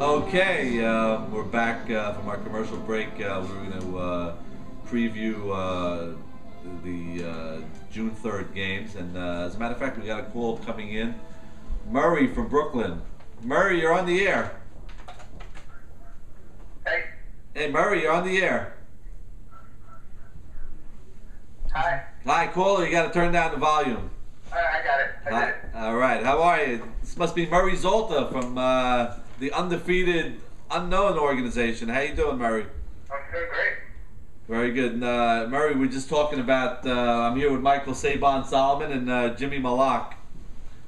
Okay, we're back from our commercial break. We're going to preview the June 3rd games. And as a matter of fact, we got a call coming in. Murray from Brooklyn. Murray, you're on the air. Hey. Hey, Murray, you're on the air. Hi. Hi, caller. You got to turn down the volume. I got it. I did it. All right. How are you? This must be Murray Zolta from the undefeated unknown organization. How you doing, Murray? I'm doing great. Very good. Murray, we're just talking about, I'm here with Michael Sabon Salomon and Jimmy Malakh.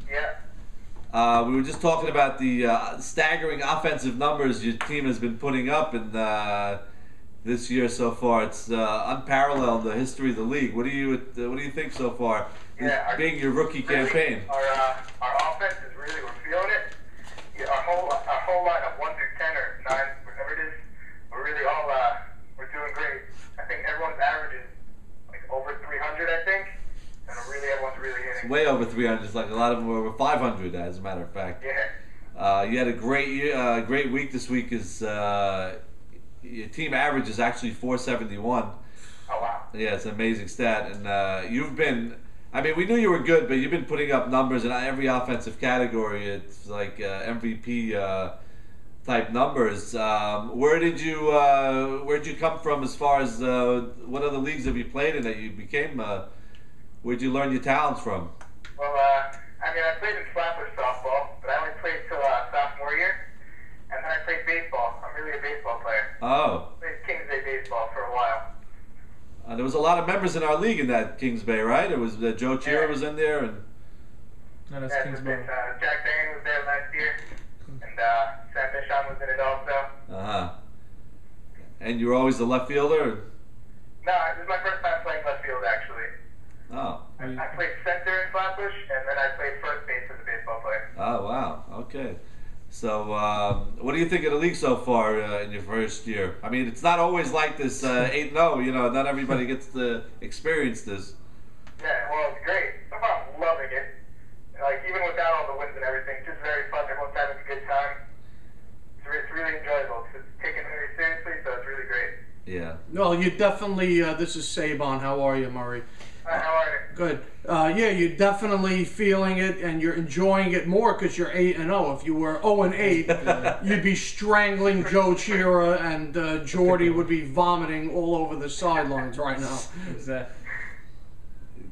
Yeah. We were just talking about the staggering offensive numbers your team has been putting up in this year so far. It's unparalleled in the history of the league. What do you think so far? Yeah, being your rookie really, campaign. Our offense is really, we're feeling it. Yeah, our whole line of 1 through 10 or 9, whatever it is, we're really all we're doing great. I think everyone's average is like over 300, I think, and everyone's really hitting. It's way over 300. It's like a lot of them were over 500, as a matter of fact. Yeah. You had a great year, great week this week. Is your team average is actually 471. Oh wow. Yeah, it's an amazing stat, and you've been. I mean, we knew you were good, but you've been putting up numbers in every offensive category. It's like MVP type numbers. Where'd you come from as far as what other leagues have you played in that you became? Where'd you learn your talents from? Well, I mean, I played in Flatbush softball, but I only played till sophomore year, and then I played baseball. I'm really a baseball player. Oh. I played Kings Bay baseball for a while. There was a lot of members in our league in that Kings Bay, right? It was Joe Cheer was in there, and that's Kings Bay. Jack Dane was there last year, and Sam Mishon was in it also. And you were always the left fielder? No, this is my first time playing left field, actually. Oh. I played center in Flatbush, and then I played first base as a baseball player. Oh, wow. Okay. So, what do you think of the league so far in your first year? I mean, it's not always like this 8-0, you know, not everybody gets to experience this. Yeah, well, it's great. So far, I'm loving it. Like, even without all the wins and everything, just very fun. Everyone's having a good time. It's really enjoyable. It's taken very seriously, so it's really great. Yeah. No, you definitely, this is Sabon. How are you, Murray? Hi, how are you? Good. Yeah, you're definitely feeling it, and you're enjoying it more because you're 8-0. If you were 0-8, you'd be strangling Joe Chira, and Jordy would be vomiting all over the sidelines right now. Exactly.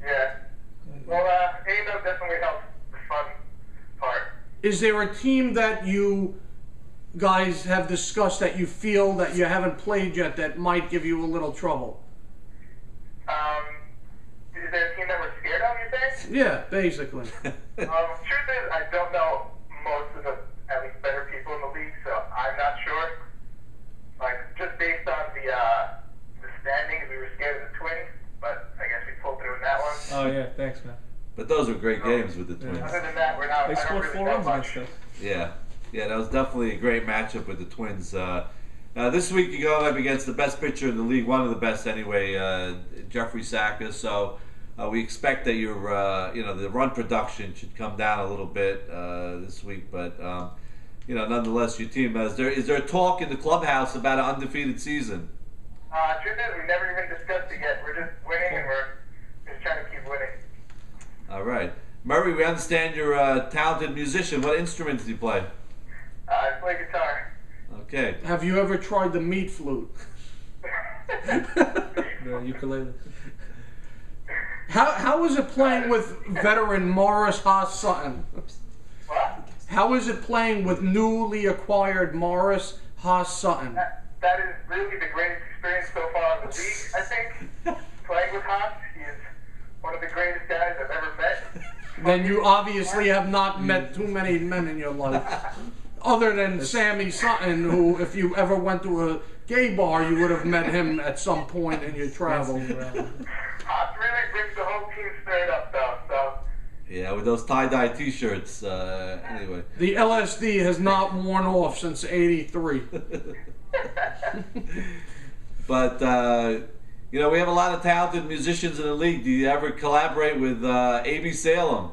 Yeah. Well, 8-0 definitely helps the fun part. Is there a team that you guys have discussed that you feel that you haven't played yet that might give you a little trouble? Is there a team that we're scared of, you think? Yeah, basically. Truth is, I don't know most of the, at least, better people in the league, so I'm not sure. Like, just based on the standings, we were scared of the Twins, but I guess we pulled through in that one. Oh yeah, thanks, man. But those were great games with the Twins. Other than that, we're not. They I don't scored really 4 know runs much. against us. Yeah. Yeah, that was definitely a great matchup with the Twins. This week you go up against the best pitcher in the league, one of the best anyway, Jeffrey Saka. So we expect that your, the run production should come down a little bit this week. But nonetheless, your team is there talk in the clubhouse about an undefeated season? Truth is, we never even discussed it yet. We're just winning, and we're just trying to keep winning. All right, Murray. We understand you're a talented musician. What instruments do you play? I play guitar. Okay. Have you ever tried the meat flute? The ukulele. How is it playing with veteran Morris Haas Sutton? What? How is it playing with newly acquired Morris Haas Sutton? That is really the greatest experience so far in the league, I think. Playing with Haas, he is one of the greatest guys I've ever met. Then you obviously have not met too many men in your life. Other than Sammy Sutton, who, if you ever went to a gay bar, you would have met him at some point in your travel. Haas really brings the whole team spirit up, though. So. Yeah, with those tie-dye T-shirts. Anyway. The LSD has not worn off since '83. But we have a lot of talented musicians in the league. Do you ever collaborate with A.B. Salem?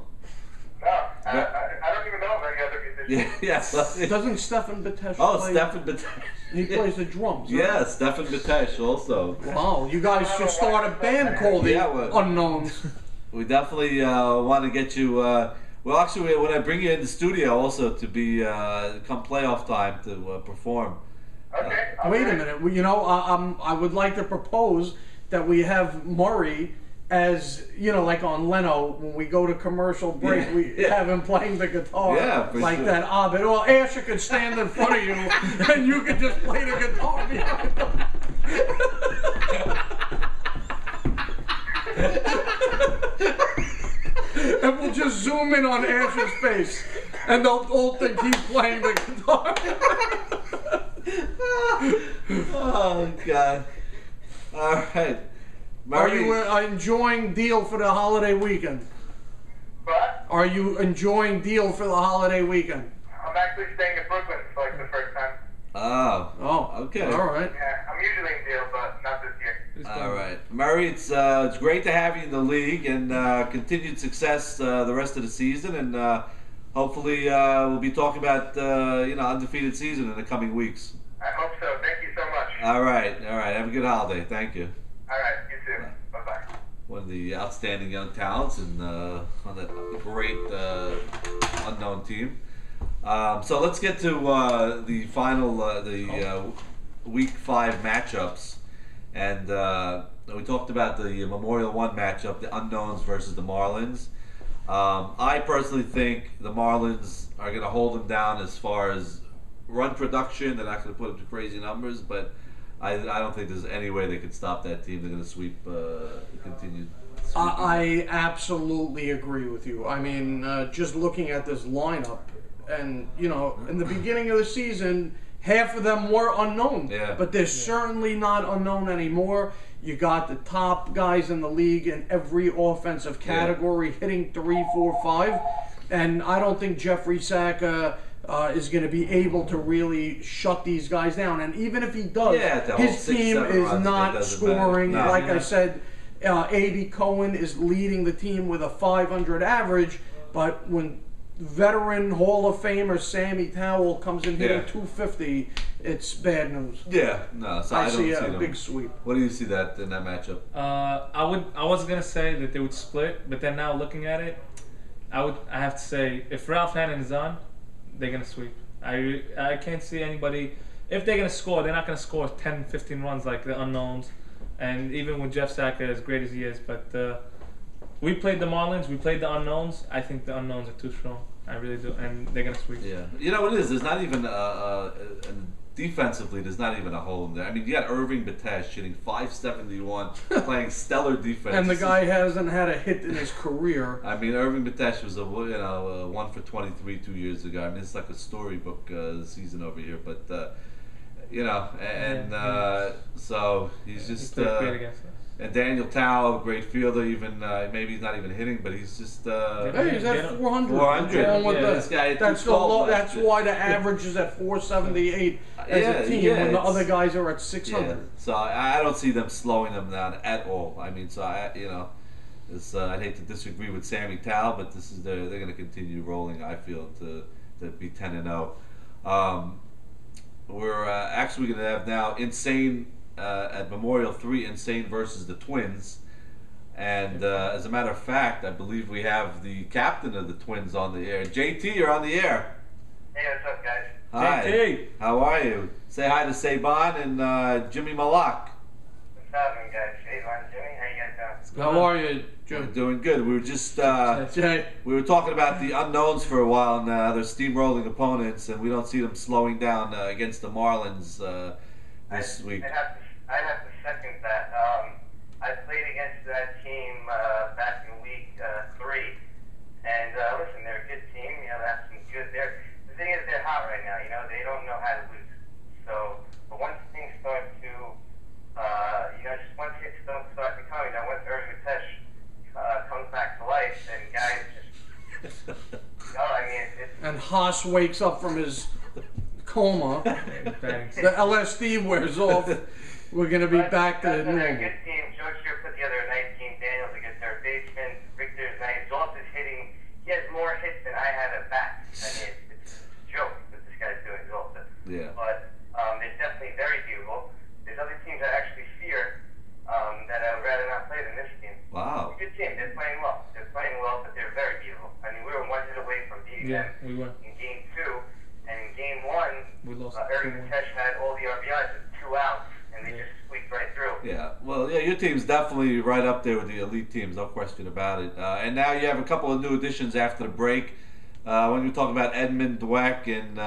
No, I don't even know of any other musicians. Yeah. Doesn't Stefan Batesh Oh, play? Stefan Batesh. He plays the drums. Right? Yeah, Stefan Batesh also. Wow, you guys should start a band called the Yeah, well- Unknowns. We definitely want to get you. Well, actually, when I bring you in the studio, also to be come playoff time to perform. Okay. Wait a minute. Well, you know, I would like to propose that we have Murray as, you know, like on Leno, when we go to commercial break, Yeah, we yeah. have him playing the guitar. Yeah, for like sure. that Abed. Well, Asher could stand in front of you, and you could just play the guitar behind him. And we'll just zoom in on Asher's face, and they'll all think he's playing the guitar. Oh God! All right, Are Murray. you enjoying Deal for the holiday weekend? But Are you enjoying Deal for the holiday weekend? I'm actually staying in Brooklyn for like the first time. Oh, okay. All right. Yeah, I'm usually in Deal, but not this year. All right, Murray. It's great to have you in the league, and continued success the rest of the season, and hopefully we'll be talking about undefeated season in the coming weeks. I hope so. Thank you so much. All right. Have a good holiday. Thank you. All right, you too. Bye-bye. One of the outstanding young talents and on that great unknown team. So let's get to the final, week 5 matchups. And we talked about the Memorial 1 matchup, the Unknowns versus the Marlins. I personally think the Marlins are going to hold them down as far as run production. They're not going to put up to crazy numbers, but I don't think there's any way they could stop that team. They're going to sweep, continue. I absolutely agree with you. I mean, just looking at this lineup, and you know, in the beginning of the season, half of them were unknown. Yeah. But they're certainly not unknown anymore. You got the top guys in the league in every offensive category hitting 3, 4, 5, and I don't think Jeffrey Saka is going to be able to really shut these guys down. And even if he does, Yeah, to hold his 6, team 7 is runs, it not doesn't matter. scoring. No. Like I said, A.B. Cohen is leading the team with a 500 average, but when veteran Hall of Famer Sammy Towell comes in hitting Yeah. 250, it's bad news. Yeah, no. So I I don't see see a them. big sweep. What do you see that in that matchup? I was gonna say that they would split, but then now looking at it, I have to say if Ralph Hannon is on, they're gonna sweep. I can't see anybody. If they're gonna score, they're not gonna score 10, 15 runs like the Unknowns. And even with Jeff Saka, as great as he is, but we played the Marlins, we played the Unknowns. I think the Unknowns are too strong. I really do, and they're gonna sweep. Yeah, you know what it is. There's not even defensively. There's not even a hole in there. I mean, you got Irving Batesh hitting .571, playing stellar defense. And the guy hasn't had a hit in his career. I mean, Irving Batesh was a 1 for 23 2 years ago. I mean, it's like a storybook season over here. But so he's just. He played great against us. And Daniel Tao, great fielder. Even maybe he's not even hitting, but he's just. Hey, he's at 400. 400. Wrong with Yeah, that? this guy had That's the 212 low, last that's year. why the average is at 478 as Yeah, a team yeah, when the it's- other guys are at Yeah, 600. so I don't see them slowing them down at all. I mean, so I'd hate to disagree with Sammy Tao, but they're going to continue rolling. I feel to be 10-0. We're actually going to have now Insane at Memorial 3, Insane versus the Twins. And as a matter of fact, I believe we have the captain of the Twins on the air. JT, you're on the air. Hey, what's up, guys? Hi. JT. How are you? Say hi to Sabon and Jimmy Malakh. What's happening, guys? Hey, Ron, Jimmy, how you guys doing? How are you, We're Jim? doing good. We were just Jay? we were talking about the unknowns for a while now. They're steamrolling opponents, and we don't see them slowing down against the Marlins this week. I have to second that. I played against that team back in week 3, and listen, they're a good team. You know, they have some good. The thing is, they're hot right now. You know, they don't know how to lose. So, but once things start to, just once hits don't start to come, once Irving Batesh comes back to life, and guys just, it's. And Haas wakes up from his coma. Thanks. The LSD wears off. We're going to be back to They're a normal. good team. Joe Shear put together a nice team. Daniel's a good third baseman. Victor's nice. Zolt is hitting. He has more hits than I had Yeah. But they're definitely very beatable. There's other teams I actually fear that I would rather not play than this team. Wow. It's a good team. They're playing well. They're playing well, but they're very beatable. I mean, we were one hit away from beating them we were. in Game 2. And in Game 1, We lost Irving 2-1. Tesh had all the RBIs with 2 outs, and they just squeaked right through. Yeah, well, yeah, your team's definitely right up there with the elite teams, no question about it. And now you have a couple of new additions after the break. When you talk about Edmund Dweck and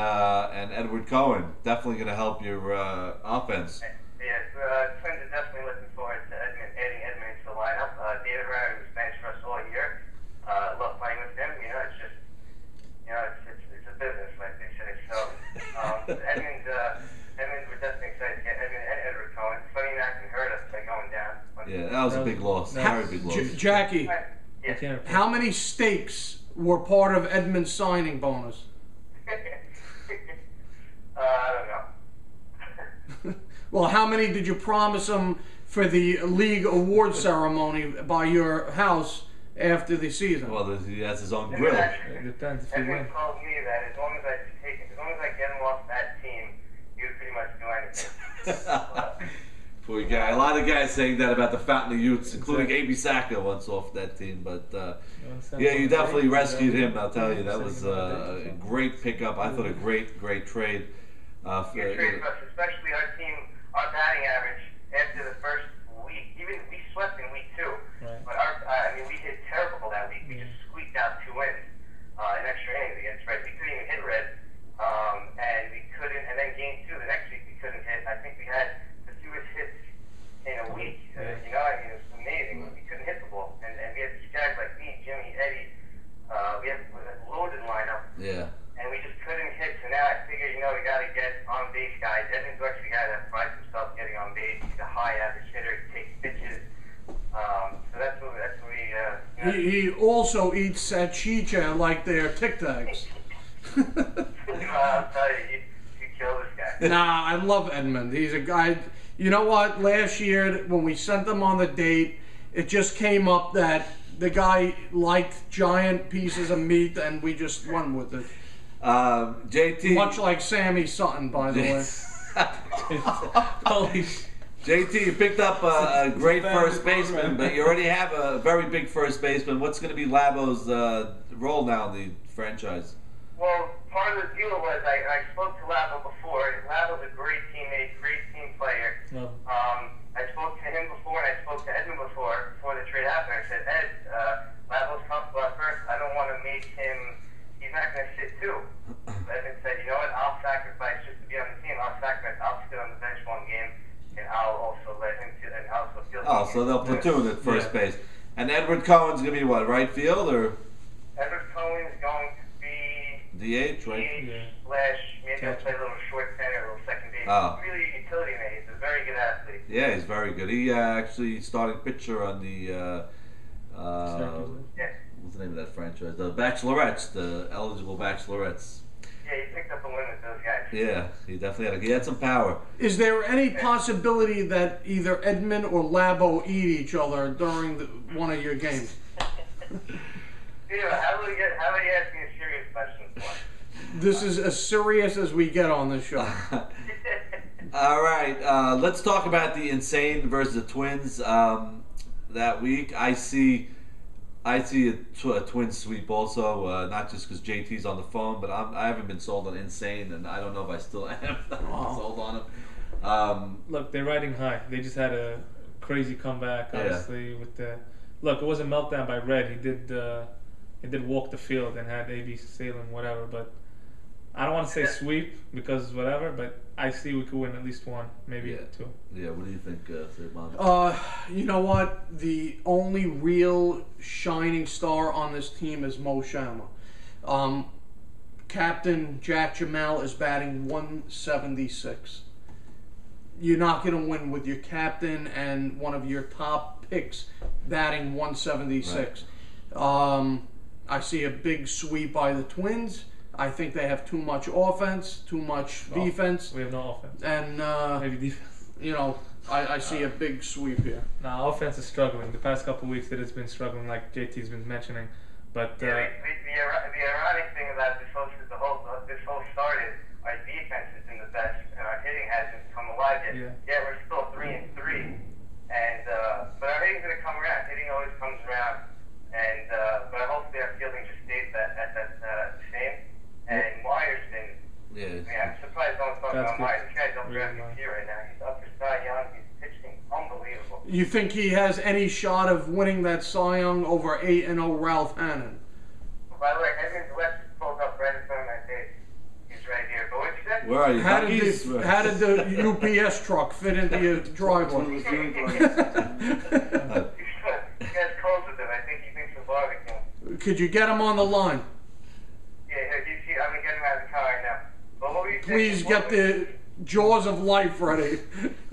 Edward Cohen, definitely going to help your offense. Yes, Twins are definitely looking forward to adding Edmund to the lineup. David Ryan was benched for us all year. Love playing with him. You know, it's just, you know, it's a business, like they say. So, Edmund, we're definitely excited to get Edmund and Edward Cohen. Funny that can hurt us by going down. Yeah, that was a big loss. Very big loss. Jackie, Yes. how many steaks were part of Edmund's signing bonus? I don't know. Well, how many did you promise him for the league award ceremony by your house after the season? Well, he has his own grill. It depends if you win. Edmund told me that as long as I get him off that team, he would pretty much do anything. Poor guy. A lot of guys saying that about the Fountain of Youths, including A.B. Saka once off that team. But yeah, you definitely rescued him. I'll tell you, that was a great pickup. I thought a great trade. Good trade for us, especially our team. Our batting average after the first week, even we swept in week 2, Right. but I mean, we hit terrible that week. We just squeaked out 2 wins in extra innings against Red. We couldn't even hit Red, and we couldn't. And then Game 2, the next week, we couldn't hit. I think we had the fewest hits in a week. You know, I mean, it was amazing. We couldn't hit the ball, and we had these guys like me, Jimmy, Eddie. We had a loaded lineup. Yeah. And we just couldn't hit, so now I figure, you know, we got to get on base guys. Edmund's actually a guy that prides himself getting on base. He's a high average hitter. He takes pitches. So that's what we. You know. He also eats salchicha like they're Tic Tacs. I'll tell you, you kill this guy. Nah, I love Edmund. He's a guy. You know what? Last year when we sent him on the date, it just came up that the guy liked giant pieces of meat, and we just went with it. JT. Much like Sammy Sutton, by the way. Holy sh! JT, you picked up a great first baseman, but you already have a very big first baseman. What's going to be Labo's role now in the franchise? Well, part of the deal was I spoke to Labo before. Labo's a great teammate, great team player. No. I spoke to him before, and I spoke to Edmund before the trade happened. I said, Ed, Labo's comfortable at first. I don't want to make him. He's not going to sit too. Edmund said, you know what? I'll sacrifice just to be on the team. I'll sacrifice. I'll sit on the bench one game, and I'll also let him sit and also field. Oh, so they'll platoon at first base. And Edward Cohen's going to be what, right field or Edward Cohen is going to be DH, right? DH slash maybe he'll play a little short center, a little second base. Oh. Really a utility man. He's a very good athlete. Yeah, he's very good. He actually started pitcher on the Yeah. what's the name of that franchise? The Bachelorettes, the eligible Bachelorettes. Yeah, he picked up a win with those guys. Yeah, he definitely had some power. Is there any possibility that either Edmund or Labo eat each other during one of your games? Dude, how would you ask me a serious question for? This is as serious as we get on this show. All right, let's talk about the Insane versus the Twins that week. I see a Twins sweep also, not just because JT's on the phone, but I haven't been sold on Insane, and I don't know if I still am sold on him. Look, they're riding high. They just had a crazy comeback, obviously. With the look, it was a meltdown by Red. He did walk the field and had A.B. Salem, whatever. But I don't want to say sweep because whatever. But I see we could win at least one, maybe two. Yeah, what do you think, Sabon? You know what? The only real shining star on this team is Mo Shama. Captain Jack Jamal is batting 176. You're not going to win with your captain and one of your top picks batting 176. Right. I see a big sweep by the Twins. I think they have too much offense, too much defense. We have no offense. And, maybe defense. You know, I see a big sweep here. Nah, offense is struggling. The past couple of weeks it has been struggling, like JT's been mentioning. But the ironic thing about this whole started, our defense has been the live yet. Yeah. We're still 3-3, and but our hitting's gonna come around. Hitting always comes around, and but hopefully our fielding just stays at that same. And Myers been. Yeah. I mean, I'm surprised no one's talking That's about good. Myers. This guy's up Really there nice. MVP right now. He's up for Cy Young. He's pitching unbelievable. You think he has any shot of winning that Cy Young over 8-0 Ralph Hannon? By the way, Edmonds West pulled up right in front of my face. He's right here. But what you said? Where are you? How did the UPS truck fit into your driveway? He has calls with him. I think he thinks of barbecue. Could you get him on the line? Yeah, I'm gonna get him out of the car right now. But what were you saying? Please get the jaws of life ready.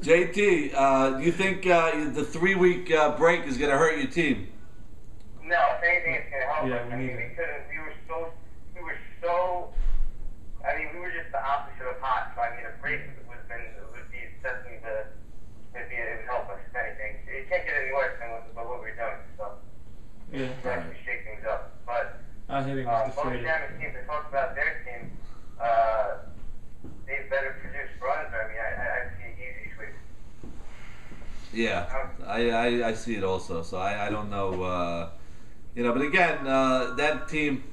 JT, do you think the 3-week break is going to hurt your team? No, if anything, it's gonna help Yeah, us. we I mean, need we it. couldn't. We were just the opposite of hot. So I mean, a break would be definitely it would help us. If anything, it can't get any worse than what we're doing. So Yeah. we actually shake things up. But Our hitting was both deflated. Shamrock teams, they talked about their team. They better produce runs. I mean, I see easy sweep. Yeah, I see it also. So I don't know, but again, that team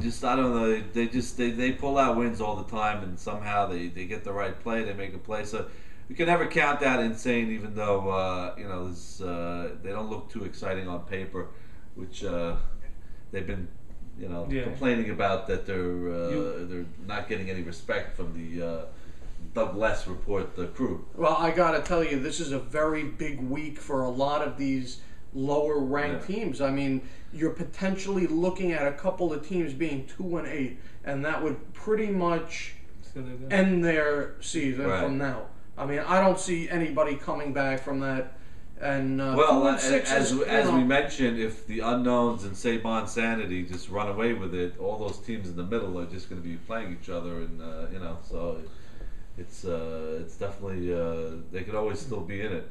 just I don't know. They pull out wins all the time, and somehow they get the right play. They make a play. So you can never count that insane, even though they don't look too exciting on paper, which they've been complaining about that they're not getting any respect from the Doug Less report, the crew. Well, I gotta tell you, this is a very big week for a lot of these lower ranked teams. I mean, you're potentially looking at a couple of teams being 2-8, and that would pretty much end their season from now. I mean, I don't see anybody coming back from that. And well, as we we mentioned, if the unknowns and Sabon Sanity just run away with it, all those teams in the middle are just going to be playing each other, and so it's definitely they could always still be in it.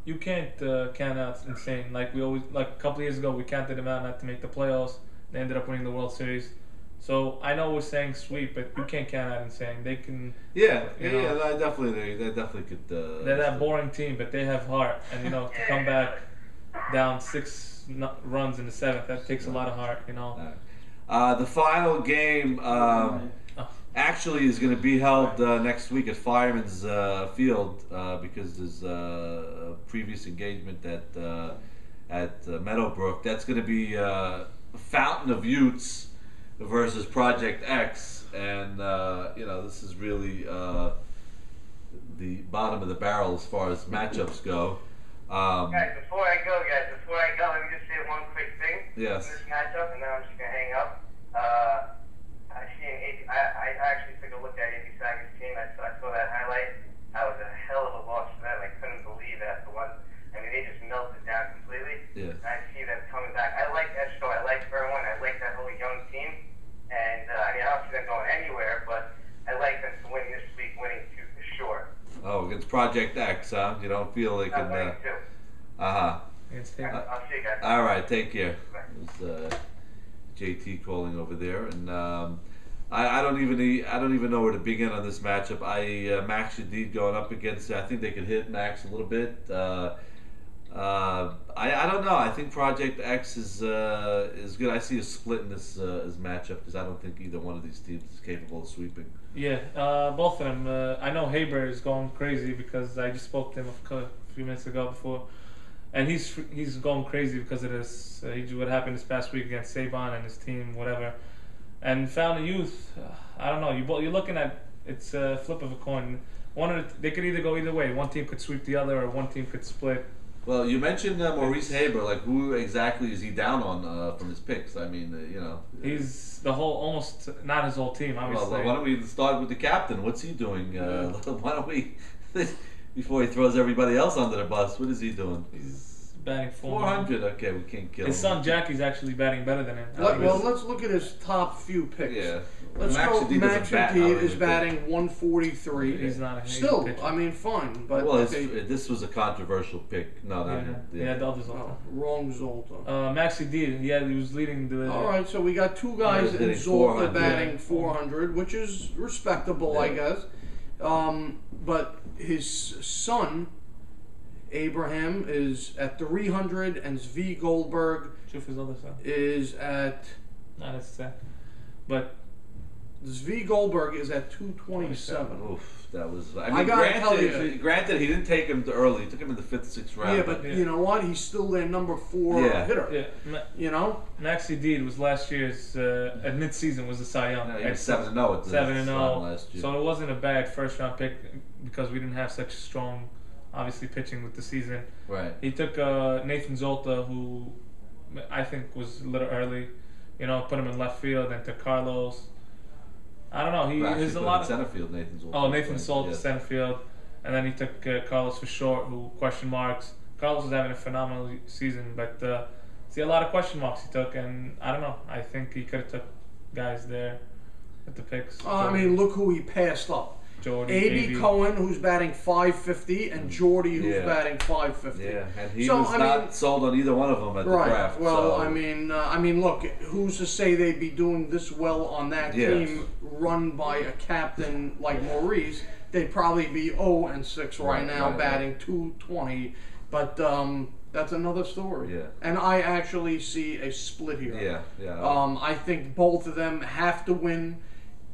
You can't count out insane. Like a couple of years ago, we counted them out not to make the playoffs. They ended up winning the World Series. So I know we're saying sweep, but you can't count out insane. They can. They definitely could. They're that boring team, but they have heart, and to come back down 6 runs in the 7th, that takes a lot of heart. The final game actually is going to be held next week at Fireman's Field because there's a previous engagement at Meadowbrook. That's going to be Fountain of Utes versus Project X, and this is really the bottom of the barrel as far as matchups go. Guys, before I go, let me just say one quick thing. Yes. In this matchup, and then I'm just gonna hang up. I actually took a look at Andy Sagan's team. I saw that highlight. That was a hell of a loss for them. I couldn't believe that. They just melted down completely. Yeah. And I see them coming back. I like Esco. I like Berwin. I like that whole young team. And I don't see them going anywhere, but I like them to win this week, winning 2 for sure. Oh, against Project X, huh? You don't feel they can. Winning 2. Uh-huh. I'll see you guys. All right, take care. It was JT calling over there, and I don't even know where to begin on this matchup. Max Shadid going up against. I think they could hit Max a little bit. I don't know. I think Project X is good. I see a split in this matchup because I don't think either one of these teams is capable of sweeping. Yeah, both of them. I know Haber is going crazy because I just spoke to him a few minutes ago before, and he's going crazy because of this. What happened this past week against Sabon and his team, whatever. And Fountain Youth, I don't know. You're looking at it's a flip of a coin. They could either go either way. One team could sweep the other, or one team could split. Well, you mentioned Maurice Haber. Like, who exactly is he down on from his picks? I mean, he's the whole, almost not his whole team, obviously. Well, why don't we start with the captain? What's he doing? Why don't we, before he throws everybody else under the bus? What is he doing? He's batting 400. Okay, we can't kill His him. son Jackie's actually batting better than him. Well, let's look at his top few picks. Yeah. Let's Max go. Indeed doesn't Max bat, I Indeed don't is even batting 143. He's not a Still, pitcher. I mean, fine, but Well, okay. this was a controversial pick. No, not Yeah, the other Oh, Zoltan. wrong Zolta. Maxi D, yeah, he was leading the. All right, so we got two guys Yeah, in hitting Zolta 400. batting 400, which is respectable, I Yeah. guess. But his son, Abraham, is at 300, and Zvi Goldberg Truth his other son. is at Not as sad. But Zvi Goldberg is at 227. Oof, that was. I I mean, gotta tell you. granted, he didn't take him early. He took him in the 5th, 6th round. Yeah, but you know what? He's still their number 4 Yeah. hitter. yeah, You know? Maxi D was last year's at mid-season was the Cy Young. He was 7-0 at the 7-0. last year. So it wasn't a bad first-round pick because we didn't have such strong, obviously, pitching with the season. Right. He took Nathan Zolta, who I think was a little early. You know, put him in left field, then took Carlos. I don't know. There's a lot of center field. Nathan Zoltan. Oh, Nathan Zolta Yeah. center field, and then he took Carlos for short, who question marks. Carlos was having a phenomenal season, but see a lot of question marks he took, and I don't know. I think he could have took guys there at the picks. I mean, look who he passed up. Jordy, A.B. Cohen, who's batting 550, and Jordy, who's Yeah. batting 550. Yeah, and he So, was I not mean- sold on either one of them at the Right. draft. Well, so. I mean, look, who's to say they'd be doing this well on that Yes. team run by a captain like Maurice? They'd probably be 0-6 right now, right. batting 220. But that's another story. Yeah. And I actually see a split here. Yeah. I think both of them have to win.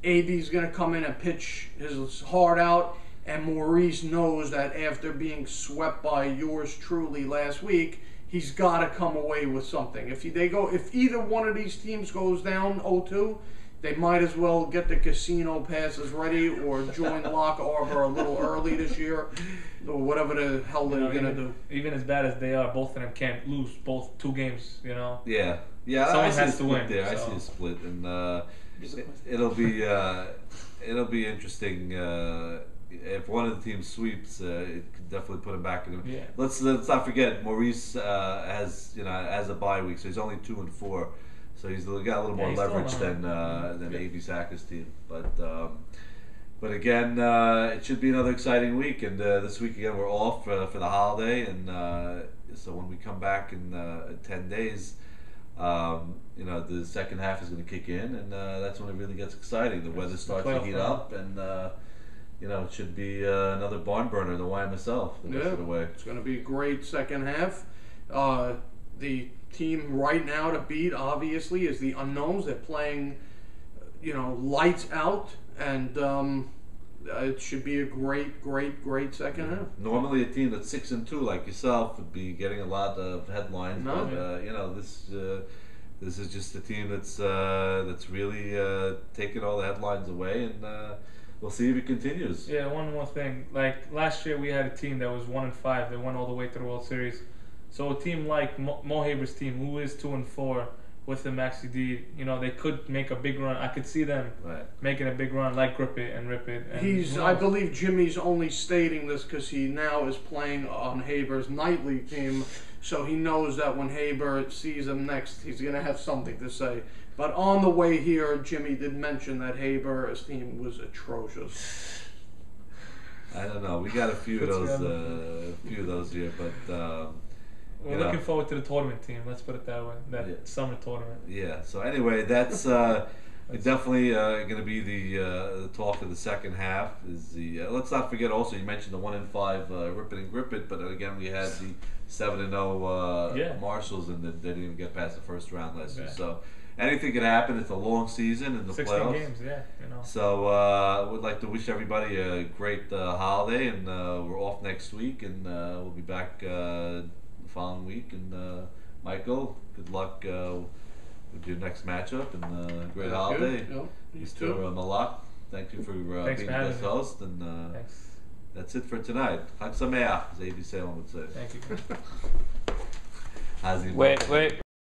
AB's going to come in and pitch his heart out, and Maurice knows that after being swept by yours truly last week, he's got to come away with something. If either one of these teams goes down 0-2, they might as well get the casino passes ready or join Lock Arbor a little early this year, or whatever the hell they're going to do. Even as bad as they are, both of them can't lose both 2 games. You know. Yeah. Someone I see has a to split win, there. I so. see a split, and it'll be interesting. If one of the teams sweeps, it could definitely put him back in. Yeah. Let's not forget Maurice has a bye week, so he's only 2-4, so he's got a little more he's still leverage on. than A.B. Sacker's team. But again, it should be another exciting week, and this week again we're off for the holiday, and so when we come back in 10 days. The second half is going to kick in, and that's when it really gets exciting. The weather starts to heat up, and it should be another barn burner, the YMSL, the rest of the way. It's going to be a great second half. The team right now to beat, obviously, is the Unknowns. They're playing, lights out, and it should be a great second half. Normally, a team that's 6-2 like yourself would be getting a lot of headlines, No. but this is just a team that's really taking all the headlines away, and we'll see if it continues. Yeah, one more thing. Like last year, we had a team that was 1-5. They went all the way to the World Series. So a team like Mo Haber's team, who is 2-4 with the Maxi D, they could make a big run. I could see them making a big run, like Grip It and Rip It. And I believe Jimmy's only stating this because he now is playing on Haber's nightly team, so he knows that when Haber sees him next, he's going to have something to say. But on the way here, Jimmy did mention that Haber's team was atrocious. I don't know. We got a few of those here, but. We're looking forward to the tournament team. Let's put it that way. That summer tournament. Yeah. So anyway, that's definitely going to be the talk of the second half. Let's not forget also, you mentioned the 1-5 Rip It and Grip It, but again we had the 7-0 Marshalls, and they didn't even get past the first round last year. So anything can happen. It's a long season in the 16 playoffs. games, So I would like to wish everybody a great holiday, and we're off next week, and we'll be back the following week. And Michael, good luck with your next matchup, and great holiday. Yep. You Mr. too. Malakh, thank you for being guest host, and Thanks. that's it for tonight. Chag Sameach, as A.B. Salomon would say. Thank you. How's he? Wait.